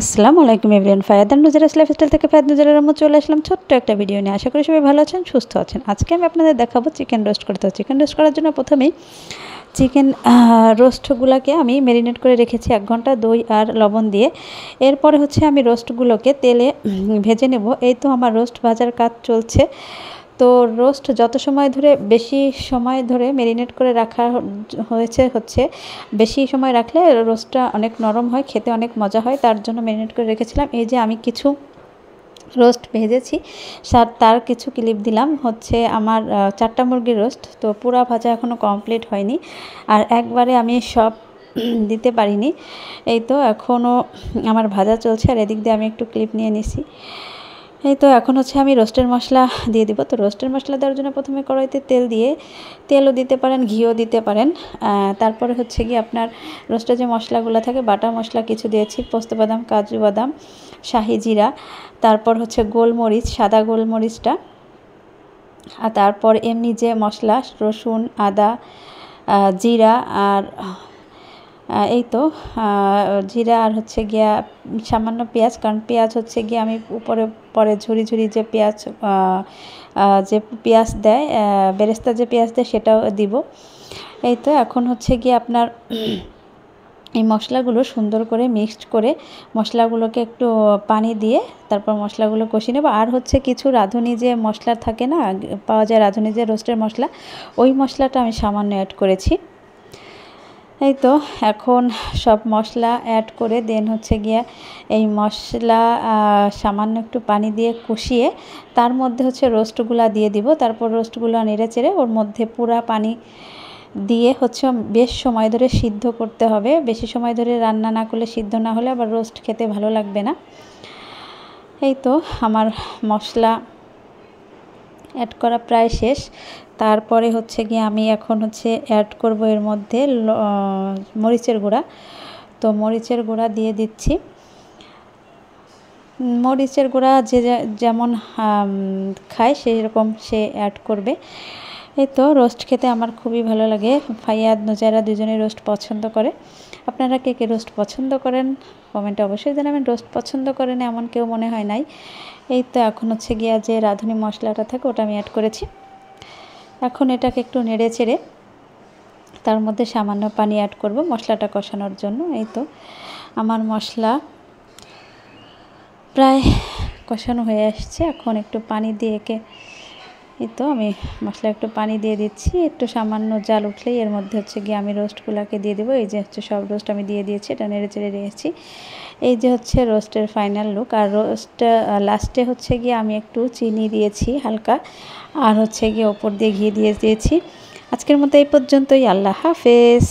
আসসালামু আলাইকুম everyone, ফায়াদান নুজারাস lifestyle থেকে ফায়াদ নুজারার আমরা চলে আসলাম ছোট্ট একটা ভিডিও নিয়ে। আশা করি সবাই ভালো আছেন, সুস্থ আছেন। আজকে আমি আপনাদের দেখাবো চিকেন রোস্ট করতে হবে। চিকেন রোস্ট করার জন্য প্রথমেই চিকেন রোস্টগুলোকে আমি ম্যারিনেট করে রেখেছি 1 ঘন্টা দই আর লবণ দিয়ে। এরপরে আমি রোস্টগুলোকে তেলে ভেজে নেব। এই তো আমার রোস্ট ভাজার কাজ চলছে। তো রোস্ট যত সময় ধরে বেশি সময় ধরে ম্যারিনেট করে রাখা হচ্ছে বেশি সময় রাখলে রোস্টটা অনেক নরম হয়, খেতে অনেক মজা হয়। তার জন্য ম্যারিনেট করে রেখেছিলাম। এই যে আমি কিছু রোস্ট ভেজেছি, তার কিছু ক্লিপ দিলাম। আমার 4টা মুরগির রোস্ট, তো পুরা ভাজা এখনও কমপ্লিট হয়নি, আর একবারে আমি সব দিতে পারিনি। এই তো এখনও আমার ভাজা চলছে, আর এদিক দিয়ে আমি একটু ক্লিপ নিয়ে নিছি। এই তো এখন আমি রোস্টের মশলা দিয়ে দিব। তো রোস্টের মশলা দেওয়ার জন্য প্রথমে কড়াইতে তেলও দিতে পারেন, ঘিও দিতে পারেন। তারপরে গিয়ে আপনার রোস্টের যে মশলাগুলো থাকে, বাটা মশলা কিছু দিয়েছি, পোস্ত বাদাম, কাজু বাদাম, শাহি জিরা, তারপর গোলমরিচ, সাদা গোলমরিচটা, আর তারপর এমনি যে মশলা রসুন, আদা, জিরা, আর এই তো জিরা, আর গিয়া সামান্য পেঁয়াজ, কারণ পেঁয়াজ গিয়ে আমি উপরে পরে ঝুরি যে পেঁয়াজ দেয়, বেরেস্তা যে পেঁয়াজ দেয় সেটাও দিব। এই তো এখন গিয়ে আপনার এই মশলাগুলো সুন্দর করে মিক্সড করে মশলাগুলোকে একটু পানি দিয়ে তারপর মশলাগুলো কষিয়ে নেব। আর কিছু রাঁধুনি যে মশলা থাকে না, পাওয়া যায় রাঁধুনি যে রোস্টের মশলা, ওই মশলাটা আমি সামান্য অ্যাড করেছি। এই তো এখন সব মশলা অ্যাড করে দেন গিয়ে এই মশলা সামান্য একটু পানি দিয়ে কষিয়ে তার মধ্যে রোস্টগুলো দিয়ে দিব। তারপর রোস্টগুলো নেড়ে চেড়ে ওর মধ্যে পুরা পানি দিয়ে বেশ সময় ধরে সিদ্ধ করতে হবে। বেশি সময় ধরে রান্না না করলে, সিদ্ধ না হলে আবার রোস্ট খেতে ভালো লাগবে না। এই তো আমার মশলা অ্যাড করা প্রায় শেষ। তারপরে গিয়ে আমি এখন অ্যাড করব এর মধ্যে মরিচের গুঁড়া। তো মরিচের গুঁড়া দিয়ে দিচ্ছি। মরিচের গুঁড়া যে যেমন খায় সেই রকম সে অ্যাড করবে। এই তো রোস্ট খেতে আমার খুবই ভালো লাগে। ফাইয়াদ নুজারা দুজনেই রোস্ট পছন্দ করে। আপনারা কে কে রোস্ট পছন্দ করেন কমেন্টে অবশ্যই জানাবেন। রোস্ট পছন্দ করেন এমন কেউ মনে হয় নাই। এই তো এখন গিয়া যে রাঁধুনি মশলাটা থাকে ওটা আমি অ্যাড করেছি। এখন এটাকে একটু নেড়ে চেড়ে তার মধ্যে সামান্য পানি অ্যাড করব মশলাটা কষানোর জন্য। এই তো আমার মশলা প্রায় কষানো হয়ে আসছে। এখন একটু পানি দিয়ে এই তো আমি মশলা একটু পানি দিয়ে দিচ্ছি। একটু সামান্য জাল উঠলেই এর মধ্যে গিয়ে আমি রোস্টগুলোকে দিয়ে দেবো। এই যে সব রোস্ট আমি দিয়ে দিয়েছি, এটা নেড়ে চেড়ে রেখেছি। এই যে রোস্টের ফাইনাল লুক। আর রোস্ট লাস্টে গিয়ে আমি একটু চিনি দিয়েছি হালকা, আর গিয়ে ওপর দিয়ে ঘি দিয়ে দিয়েছি। আজকের মতো এই পর্যন্তই। আল্লাহ হাফেজ।